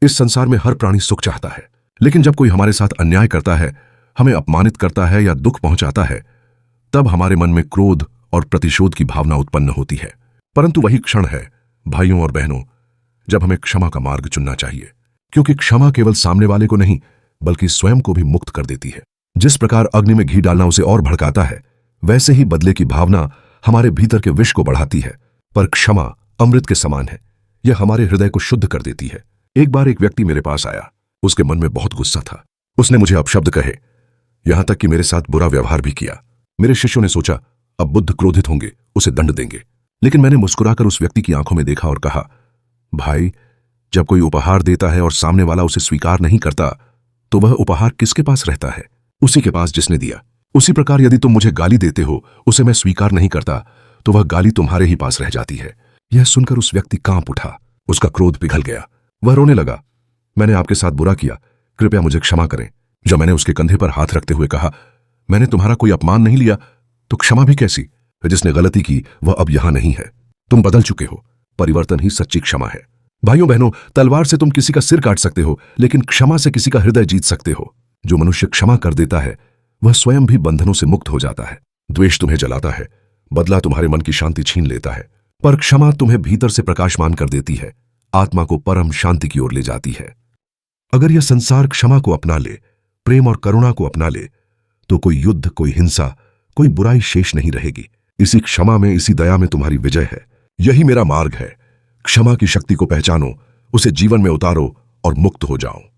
इस संसार में हर प्राणी सुख चाहता है, लेकिन जब कोई हमारे साथ अन्याय करता है, हमें अपमानित करता है या दुख पहुंचाता है, तब हमारे मन में क्रोध और प्रतिशोध की भावना उत्पन्न होती है। परंतु वही क्षण है, भाइयों और बहनों, जब हमें क्षमा का मार्ग चुनना चाहिए, क्योंकि क्षमा केवल सामने वाले को नहीं बल्कि स्वयं को भी मुक्त कर देती है। जिस प्रकार अग्नि में घी डालना उसे और भड़काता है, वैसे ही बदले की भावना हमारे भीतर के विष को बढ़ाती है। पर क्षमा अमृत के समान है, यह हमारे हृदय को शुद्ध कर देती है। एक बार एक व्यक्ति मेरे पास आया। उसके मन में बहुत गुस्सा था। उसने मुझे अपशब्द कहे, यहां तक कि मेरे साथ बुरा व्यवहार भी किया। मेरे शिष्यों ने सोचा अब बुद्ध क्रोधित होंगे, उसे दंड देंगे। लेकिन मैंने मुस्कुराकर उस व्यक्ति की आंखों में देखा और कहा, भाई, जब कोई उपहार देता है और सामने वाला उसे स्वीकार नहीं करता, तो वह उपहार किसके पास रहता है? उसी के पास जिसने दिया। उसी प्रकार यदि तुम मुझे गाली देते हो, उसे मैं स्वीकार नहीं करता, तो वह गाली तुम्हारे ही पास रह जाती है। यह सुनकर उस व्यक्ति कांप उठा। उसका क्रोध पिघल गया। वह रोने लगा। मैंने आपके साथ बुरा किया, कृपया मुझे क्षमा करें। जब मैंने उसके कंधे पर हाथ रखते हुए कहा, मैंने तुम्हारा कोई अपमान नहीं लिया, तो क्षमा भी कैसी? जिसने गलती की वह अब यहां नहीं है। तुम बदल चुके हो। परिवर्तन ही सच्ची क्षमा है। भाइयों बहनों, तलवार से तुम किसी का सिर काट सकते हो, लेकिन क्षमा से किसी का हृदय जीत सकते हो। जो मनुष्य क्षमा कर देता है, वह स्वयं भी बंधनों से मुक्त हो जाता है। द्वेष तुम्हें जलाता है, बदला तुम्हारे मन की शांति छीन लेता है, पर क्षमा तुम्हें भीतर से प्रकाशमान कर देती है, आत्मा को परम शांति की ओर ले जाती है। अगर यह संसार क्षमा को अपना ले, प्रेम और करुणा को अपना ले, तो कोई युद्ध, कोई हिंसा, कोई बुराई शेष नहीं रहेगी। इसी क्षमा में, इसी दया में तुम्हारी विजय है। यही मेरा मार्ग है। क्षमा की शक्ति को पहचानो, उसे जीवन में उतारो और मुक्त हो जाओ।